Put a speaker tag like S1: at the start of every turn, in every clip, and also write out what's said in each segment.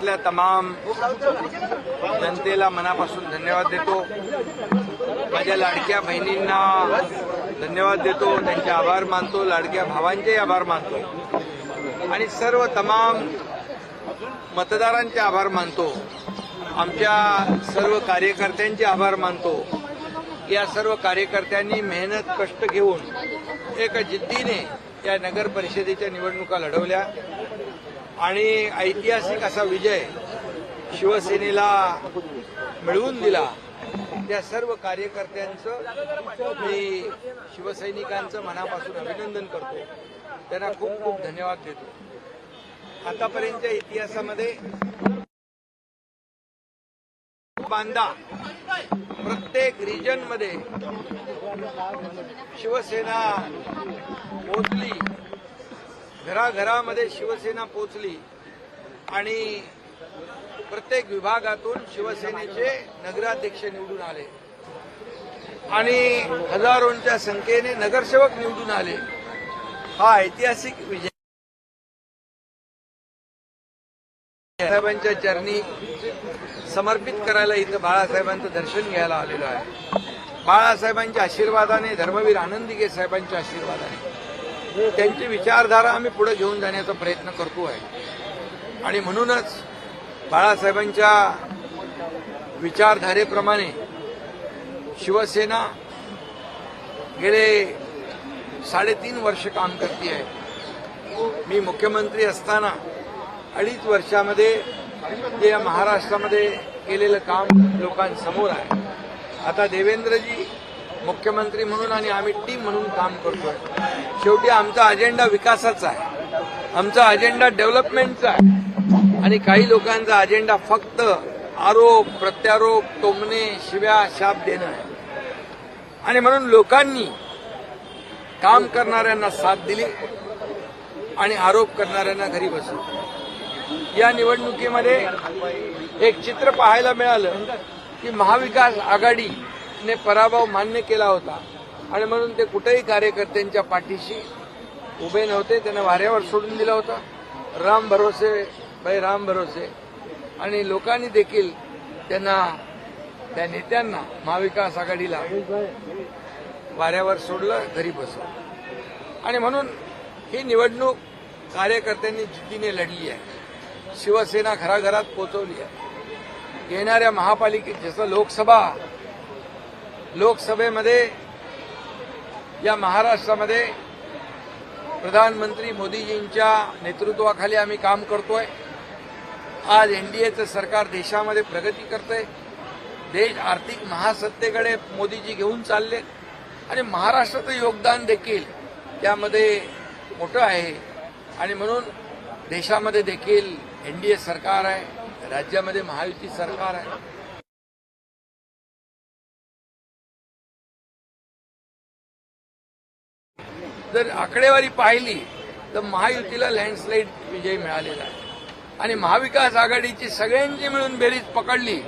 S1: महाराष्ट्रातल्या तमाम जनतेला मनापासून धन्यवाद देतो. माझ्या लाडक्या बहिणींना धन्यवाद देतो, त्यांचे आभार मानतो, लाडक्या भावांचे आभार मानतो आणि सर्व तमाम मतदारांचे आभार मानतो. आमच्या सर्व कार्यकर्त्यांचे आभार मानतो. या सर्व कार्यकर्त्यांनी मेहनत कष्ट घेऊन एक जिद्दीने या नगर परिषदेच्या निवडणुका लढवल्या आणि ऐतिहासिक असा विजय शिवसेनेला मिळवून दिला. त्या सर्व कार्यकर्त्यांचं मी शिवसैनिकांचं मनापासून अभिनंदन करतो. त्यांना खूप खूप धन्यवाद देतो. आतापर्यंतच्या इतिहासामध्ये बांधा प्रत्येक रिजनमध्ये शिवसेना पोचली, घराघरामध्ये शिवसेना पोचली आणि प्रत्येक विभागातून शिवसेनेचे नगराध्यक्ष निवडून आले आणि हजारोंच्या संख्येने नगरसेवक निवडून आले. हा ऐतिहासिक विजय साहेबांच्या चरणी समर्पित करायला इथं बाळासाहेबांचं दर्शन घ्यायला आलेलो आहे. बाळासाहेबांच्या आशीर्वादाने, धर्मवीर आनंदीगे साहेबांच्या आशीर्वादाने त्यांची विचारधारा आम्ही पुढे घेऊन जाण्याचा प्रयत्न करतो आहे आणि म्हणूनच बाळासाहेबांच्या विचारधारेप्रमाणे शिवसेना गेले 3.5 वर्ष काम करते आहे. मी मुख्यमंत्री असताना 2.5 वर्षामध्ये जे या महाराष्ट्रामध्ये केलेलं काम लोकांसमोर आहे. आता देवेंद्रजी मुख्यमंत्री म्हणून आणि आम्ही टीम म्हणून काम करतोय. शेवटी आमचा अजेंडा विकासाचा आहे, आमचा अजेंडा डेव्हलपमेंटचा आहे आणि काही लोकांचा अजेंडा फक्त आरोप प्रत्यारोप, टोमणे, शिव्या शाप देणं आहे. आणि म्हणून लोकांनी काम करणाऱ्यांना साथ दिली आणि आरोप करणाऱ्यांना घरी बसवलं. या निवडणुकीमध्ये एक चित्र पाहायला मिळालं की महाविकास आघाडीने पराभव मान्य केला होता आणि म्हणून ते कुठेही कार्यकर्त्यांच्या पाठीशी उभे नव्हते. त्यांना वाऱ्यावर सोडून दिलं होतं. राम भरोसे भाई राम भरोसे. आणि लोकांनी देखील त्यांना, त्या नेत्यांना, महाविकास आघाडीला वाऱ्यावर सोडलं, घरी बसवलं. आणि म्हणून ही निवडणूक कार्यकर्त्यांनी जिद्दीने लढली आहे. शिवसेना घराघरात पोहोचवली आहे. येणाऱ्या महापालिकेत जसं लोकसभेमध्ये या महाराष्ट्रामध्ये प्रधानमंत्री मोदीजींच्या नेतृत्वाखाली आम्ही काम करतोय. आज एनडीएचं सरकार देशामध्ये प्रगती करतंय. देश आर्थिक महासत्तेकडे मोदीजी घेऊन चालले आणि महाराष्ट्राचं योगदान देखील त्यामध्ये मोठं आहे. आणि म्हणून देशामध्ये देखील एनडीए सरकार आहे, राज्यामध्ये महायुती सरकार आहे. जर आकडेवारी पाहिली तर महायुतीला लँडस्लाईड विजय मिळालेला आहे आणि महाविकास आघाडीची सगळ्यांची मिळून बेरीज पकडली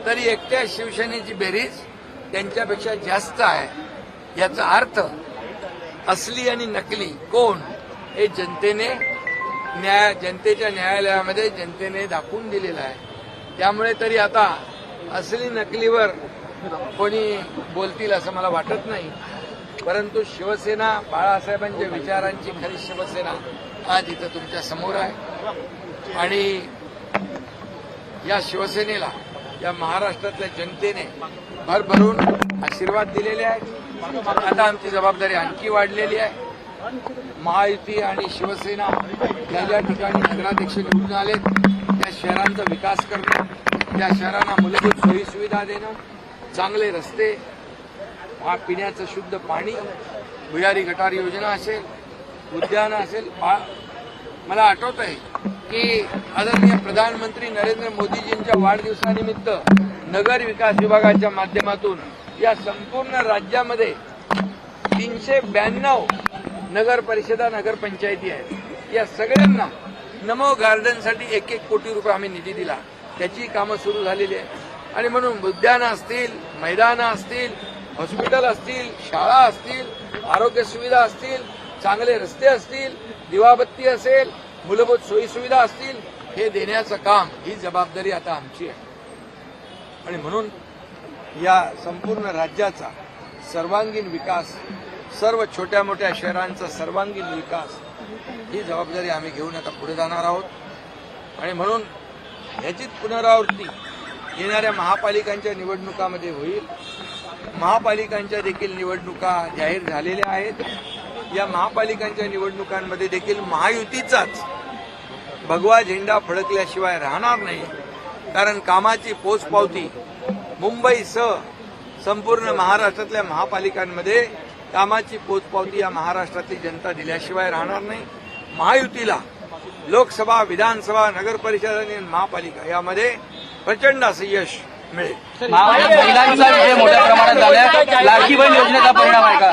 S1: तरी एकट्या शिवसेनेची बेरीज त्यांच्यापेक्षा जास्त आहे. याचा अर्थ असली आणि नकली कोण हे जनतेच्या न्यायालयामध्ये जनतेने दाखवून दिलेलं आहे. त्यामुळे तरी आता असली नकलीवर कोणी बोलतील असं मला वाटत नाही. परंतु शिवसेना, बाळासाहेबांच्या विचारांची खरी शिवसेना आज इथं तुमच्या समोर आहे आणि या शिवसेनेला या महाराष्ट्रातल्या जनतेने भरभरून आशीर्वाद दिलेले आहेत. आता आमची जबाबदारी आणखी वाढलेली आहे. महायुती आणि शिवसेना ज्या ज्या ठिकाणी नगराध्यक्ष निवडून आले त्या शहरांचा विकास करणं, त्या शहरांना मूलभूत सोयीसुविधा देणं, चांगले रस्ते, पिण्याचं शुद्ध पाणी, भुयारी गटार योजना असेल, उद्यानं असेल. मला आठवत आहे की आदरणीय प्रधानमंत्री नरेंद्र मोदीजींच्या वाढदिवसानिमित्त नगर विकास विभागाच्या माध्यमातून या संपूर्ण राज्यामध्ये 392 नगर परिषदा, नगरपंचायती आहेत. या सगळ्यांना नमो गार्डनसाठी 1-1 कोटी रुपये आम्ही निधी दिला. त्याची कामं सुरू झालेली आहेत आणि म्हणून उद्यानं असतील, मैदानं असतील, हॉस्पिटल असतील, शाळा असतील, आरोग्य सुविधा असतील, चांगले रस्ते असतील, दिवाबत्ती असेल, मूलभूत सोयीसुविधा असतील, हे देण्याचं काम, ही जबाबदारी आता आमची आहे. आणि म्हणून या संपूर्ण राज्याचा सर्वांगीण विकास, सर्व छोट्या मोठ्या शहरांचा सर्वांगीण विकास, ही जबाबदारी आम्ही घेऊन आता पुढे जाणार आहोत. आणि म्हणून ह्याचीच पुनरावृत्ती येणाऱ्या महापालिकांच्या निवडणुकामध्ये होईल. महापालिकांच्या देखील निवडणुका जाहीर झालेल्या आहेत. या महापालिकांच्या निवडणुकांमध्ये देखील महायुतीचाच भगवा झेंडा फडकल्याशिवाय राहणार नाही. कारण कामाची पोचपावती मुंबईसह संपूर्ण महाराष्ट्रातल्या महापालिकांमध्ये कामाची पोचपावती या महाराष्ट्रातली जनता दिल्याशिवाय राहणार नाही. महायुतीला लोकसभा, विधानसभा, नगर परिषद आणि महापालिका यामध्ये प्रचंड असं यश मिळेल.
S2: महिलांचा विजय मोठ्या प्रमाणात झाला. लाडकी बहीण योजनेचा परिणाम आहे का?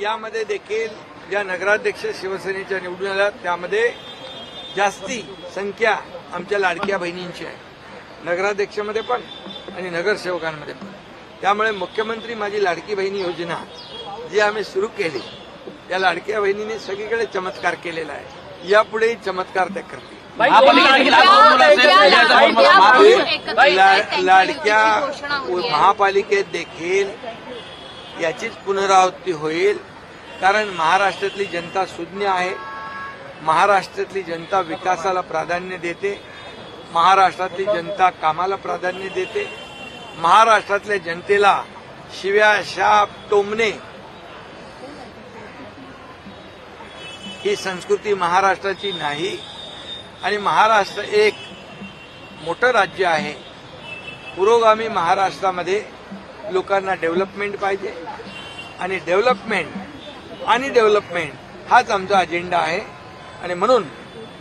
S1: यामध्ये देखील ज्या नगराध्यक्ष शिवसेनेच्या निवडून आल्या त्यामध्ये जास्ती संख्या आमच्या लाडक्या बहिणींची आहे, नगराध्यक्षामध्ये पण आणि नगरसेवकांमध्ये पण. त्यामुळे मुख्यमंत्री माझी लाडकी बहिणी योजना जी आम्ही सुरू केली, त्या लाडक्या बहिणीने सगळीकडे चमत्कार केलेला आहे. यापुढेही चमत्कार त्या करतील. लाडक्या महापालिकेत देखील याचीच पुनरावृत्ती होईल. कारण महाराष्ट्रातली जनता सुज्ञ आहे, महाराष्ट्रातली जनता विकासाला प्राधान्य देते, महाराष्ट्रातली जनता कामाला प्राधान्य देते. महाराष्ट्रातल्या जनतेला शिव्या, शाप, टोमणे ही संस्कृती महाराष्ट्राची नाही. आणि महाराष्ट्र एक मोठं राज्य आहे. पुरोगामी महाराष्ट्रामध्ये लोकांना डेव्हलपमेंट पाहिजे आणि डेव्हलपमेंट हाच आमचा अजेंडा आहे. आणि म्हणून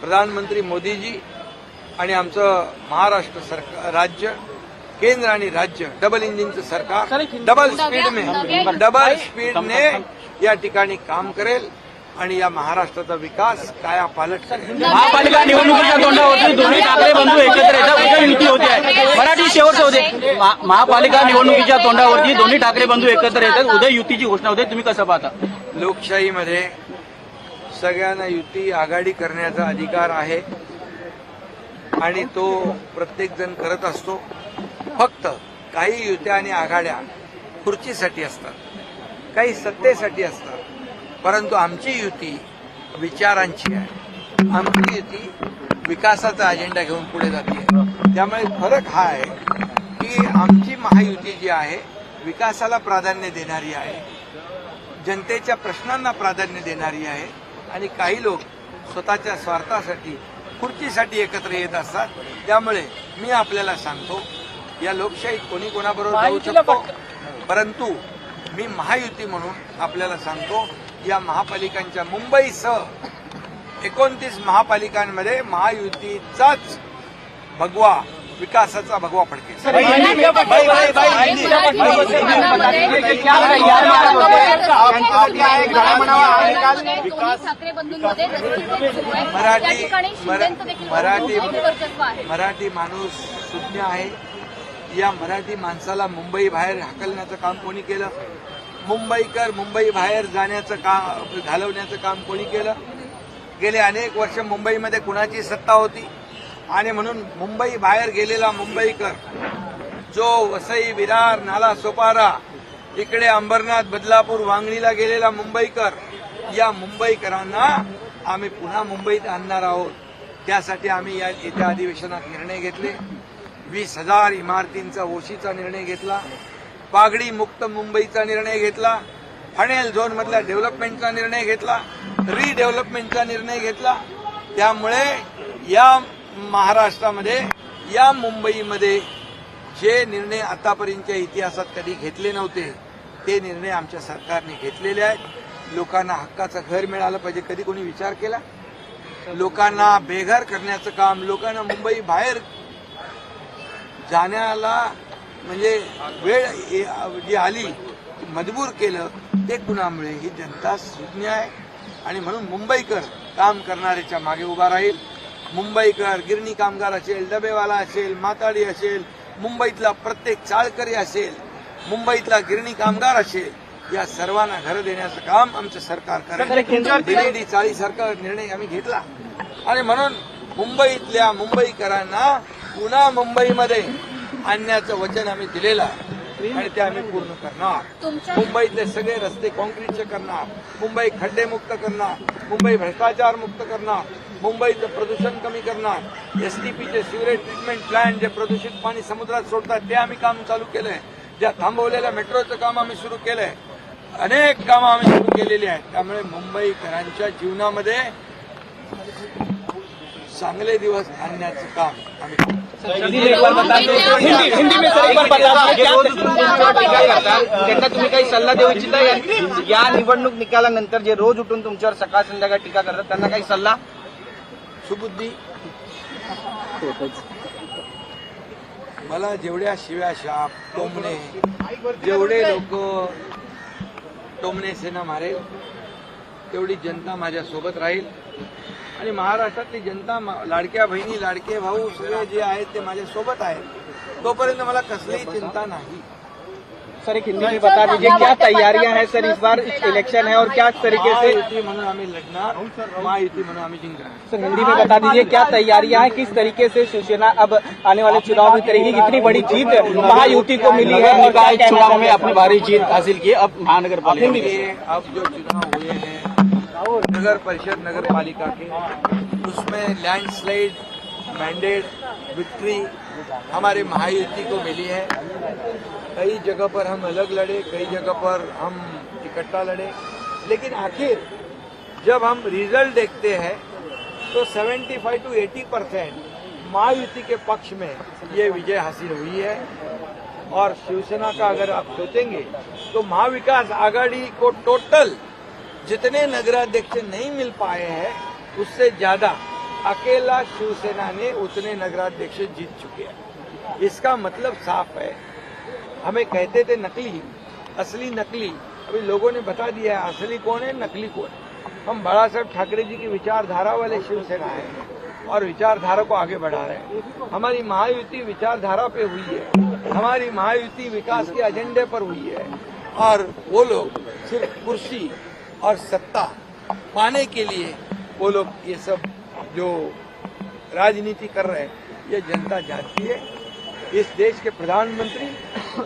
S1: प्रधानमंत्री मोदीजी आणि आमचं महाराष्ट्र सरकार, राज्य, केंद्र आणि राज्य डबल इंजिनचं सरकार डबल स्पीडने या ठिकाणी काम करेल आणि या महाराष्ट्राचा विकास कायापालट करेल.
S2: महापालिका निवडणुकीच्या तोंडावरती दोन्ही ठाकरे बंधू एकत्र येतात, उद्या युती होते आहे. मराठी शेवटचे होते. महापालिका निवडणुकीच्या तोंडावरती दोन्ही ठाकरे बंधू एकत्र येतात, उद्या युतीची घोषणा होते. तुम्ही कसं पाहता?
S1: लोकशाहीमध्ये सगळ्यांना युती आघाडी करण्याचा अधिकार आहे आणि तो प्रत्येक जण करत असतो. फक्त काही युत्या आणि आघाड्या खुर्चीसाठी असतात, काही सत्तेसाठी असतात. परंतु आमची युती विचारांची आहे, आमची युती विकासाचा अजेंडा घेऊन पुढे जाते. त्यामुळे फरक हा आहे की आमची महायुती जी आहे विकासाला प्राधान्य देणारी आहे, जनतेच्या प्रश्नांना प्राधान्य देणारी आहे. आणि काही लोक स्वतःच्या स्वार्थासाठी, खुर्चीसाठी एकत्र येत असतात. त्यामुळे मी आपल्याला सांगतो, या लोकशाहीत कोणी कोणाबरोबर जाऊ शकतो, परंतु मी महायुती म्हणून आपल्याला सांगतो, या महापालिकांच्या मुंबईसह 29 महापालिकांमध्ये महायुतीचाच भगवा, विकासाचा भगवा फडकेल. मराठी माणूस सुज्ञ आहे. या मराठी माणसाला मुंबई बाहेर हाकलण्याचं काम कोणी केलं? मुंबईकर मुंबई बाहेर जाण्याचं काम, घालवण्याचं काम कोणी केलं? गेले अनेक वर्ष मुंबईमध्ये कुणाची सत्ता होती? आणि म्हणून मुंबई बाहेर गेलेला मुंबईकर, जो वसई, विरार, नाला सोपारा, इकडे अंबरनाथ, बदलापूर, वांगणीला गेलेला मुंबईकर, या मुंबईकरांना आम्ही पुन्हा मुंबईत आणणार आहोत. त्यासाठी आम्ही या येत्या अधिवेशनात निर्णय घेतले. 20,000 इमारतींचा ओशीचा निर्णय घेतला, पागडी मुक्त मुंबईचा निर्णय घेतला, ठाणे झोनमधल्या डेव्हलपमेंटचा निर्णय घेतला, रिडेव्हलपमेंटचा निर्णय घेतला. त्यामुळे या महाराष्ट्रामध्ये, या मुंबईमध्ये जे निर्णय आतापर्यंतच्या इतिहासात कधी घेतले नव्हते ते निर्णय आमच्या सरकारने घेतलेले आहेत. लोकांना हक्काचं घर मिळालं पाहिजे, कधी कोणी विचार केला? लोकांना बेघर करण्याचं काम, लोकांना मुंबई बाहेर जाण्याला म्हणजे वेळ जी आली, मजबूर केलं, ते कुणामुळे? ही जनता सुज्ञ आहे. आणि म्हणून मुंबईकर काम करणाऱ्याच्या मागे उभा राहील. मुंबईकर गिरणी कामगार असेल, डबेवाला असेल, माताडी असेल, मुंबईतला प्रत्येक चाळकरी असेल, मुंबईतला गिरणी कामगार असेल, या सर्वांना घरं देण्याचं काम आमचं सरकार करेल. BDD 40 सारखा निर्णय आम्ही घेतला. आणि म्हणून मुंबईतल्या मुंबईकरांना पुन्हा मुंबईमध्ये आणण्याचं वचन आम्ही दिलेलं आहे आणि ते आम्ही पूर्ण करणार. मुंबईतले सगळे रस्ते कॉन्क्रीटचे करणार, मुंबई खड्डेमुक्त करणार, मुंबई भ्रष्टाचार मुक्त करणार, मुंबईचं प्रदूषण कमी करणार, एसटीपीचे सिवरेज ट्रीटमेंट प्लांट जे प्रदूषित पाणी समुद्रात सोडतात ते आम्ही काम चालू केलंय. ज्या थांबवलेल्या मेट्रोचं काम आम्ही सुरू केलंय, अनेक कामं आम्ही सुरू केलेली आहेत. त्यामुळे मुंबईकरांच्या जीवनामध्ये चांगले दिवस आणण्याचं काम आम्ही करू.
S2: हिंदी में सर एक बार बता दीजिए, क्या टीका करतात त्यांना तुम्ही काही सल्ला देऊ इच्छिता? या निवडणूक निकालानंतर जे रोज उठून तुमच्यावर सकाळ संध्याकाळ टीका करतात त्यांना काही सल्ला?
S1: सुबुद्धी. मला जेवढ्या शिव्या शाप टोमणे, जेवढे लोक टोमणे सेना मारेल तेवढी जनता माझ्या सोबत राहील आणि महाराष्ट्रातली जनता, लाडक्या बहिणी लाडके भाऊ सगळे जे आहेत ते माझ्या सोबत आहेत. तोपर्यंत मला कसलीही चिंता नाही.
S2: सर एक हिंदी में बता दीजिए, क्या तैयारियां हैं सर, इस बार इलेक्शन है और क्या तरीके से?
S1: महायुती म्हणून आम्ही लढणार, महायुती म्हणून आम्मी जिंकणार.
S2: सर हिंदी में बता दीजिए, क्या तैयारियां हैं, किस तरीके से शिवसेना अब आने वाले चुनाव में करेगी? कितनी बड़ी जीत महायुति को मिली है, निकाय चुनाव में अपनी भारी जीत हासिल की. अब महानगर पालिका में
S1: अब जो चुनाव हुए हैं नगर परिषद नगर पालिका के, उसमें लैंडस्लाइड मैंडेट विक्ट्री हमारे महायुति को मिली है. कई जगह पर हम अलग लड़े, कई जगह पर हम इकट्ठा लड़े, लेकिन आखिर जब हम रिजल्ट देखते हैं तो 75 to 80% महायुति के पक्ष में ये विजय हासिल हुई है. और शिवसेना का अगर आप सोचेंगे तो महाविकास आघाड़ी को टोटल जितने नगराध्यक्ष नहीं मिल पाए हैं उससे ज्यादा अकेला शिवसेना ने उतने नगराध्यक्ष जीत चुके हैं. इसका मतलब साफ है. हमें कहते थे नकली, असली नकली. अभी लोगों ने बता दिया है असली कौन है, नकली कौन है. हम बाला साहब ठाकरे जी की विचारधारा वाले शिवसेना है और विचारधारा को आगे बढ़ा रहे हैं. हमारी महायुति विचारधारा पे हुई है, हमारी महायुति विकास के एजेंडे पर हुई है. और वो लोग सिर्फ कुर्सी और सत्ता पाने के लिए वो लोग ये सब जो राजनीति कर रहे हैं ये जनता जानती है. इस देश के प्रधानमंत्री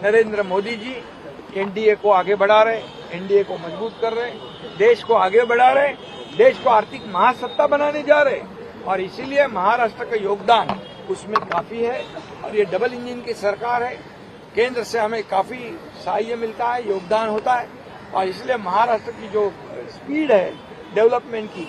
S1: नरेंद्र मोदी जी एनडीए को आगे बढ़ा रहे, एनडीए को मजबूत कर रहे, देश को आगे बढ़ा रहे, देश को आर्थिक महासत्ता बनाने जा रहे. और इसीलिए महाराष्ट्र का योगदान उसमें काफी है. और ये डबल इंजन की सरकार है, केंद्र से हमें काफी सहाय्य मिलता है, योगदान होता है. और इसलिए महाराष्ट्र की जो स्पीड है डेवलपमेंट की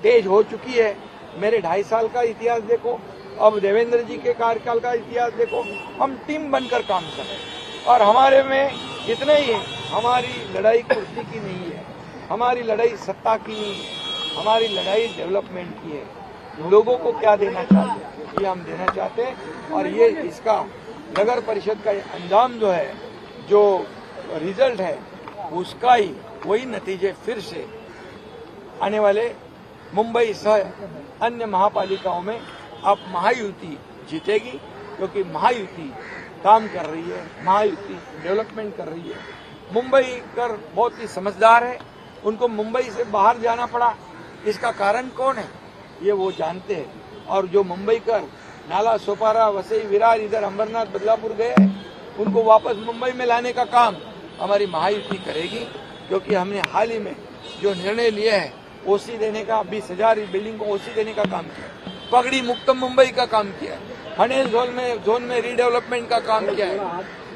S1: तेज हो चुकी है. मेरे 2.5 साल का इतिहास देखो, अब देवेंद्र जी के कार्यकाल का इतिहास देखो. हम टीम बनकर काम कर रहे हैं और हमारे में इतना ही है, हमारी लड़ाई कुर्सी की नहीं है, हमारी लड़ाई सत्ता की नहीं है, हमारी लड़ाई डेवलपमेंट की है. लोगों को क्या देना चाहते हैं ये हम देना चाहते हैं. और ये इसका नगर परिषद का अंजाम जो है, जो रिजल्ट है, उसका ही वही नतीजे फिर से आने वाले मुंबई सह अन्य महापालिकाओं में अब महायुति जीतेगी. क्योंकि महायुति काम कर रही है, महायुति डेवलपमेंट कर रही है. मुंबई कर बहुत ही समझदार है, उनको मुंबई से बाहर जाना पड़ा. इसका कारण कौन है ये वो जानते हैं. और जो मुंबई कर नाला सोपारा वसई विरार इधर अंबरनाथ बदलापुर गए, उनको वापस मुंबई में लाने का काम हमारी महायुति करेगी. क्योंकि हमने हाल ही में जो निर्णय लिया है ओसी देने का, 20,000 बिल्डिंग को ओसी देने का काम किया, पगड़ी मुक्त मुंबई का काम किया, हनेल जोन में रीडेवलपमेंट का काम किया है.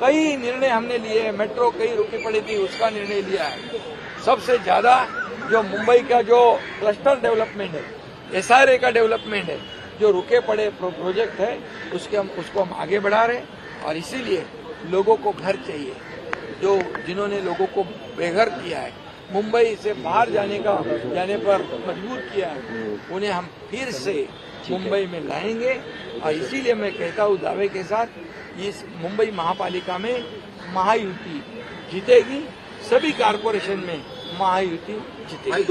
S1: कई निर्णय हमने लिए हैं. मेट्रो कई रुकी पड़ी थी उसका निर्णय लिया है. सबसे ज्यादा जो मुंबई का जो क्लस्टर डेवलपमेंट है, एसआरए का डेवलपमेंट है, जो रुके पड़े प्रोजेक्ट है उसको हम आगे बढ़ा रहे हैं. और इसीलिए लोगों को घर चाहिए. जो जिन्होंने लोगों को बेघर किया है, मुंबई से बाहर जाने पर मजबूर किया है, उन्हें हम फिर से मुंबई में लाएंगे. और इसीलिए मैं कहता हूँ दावे के साथ, इस मुंबई महापालिका में महायुति जीतेगी. सभी कारपोरेशन में महायुति जीतेगी.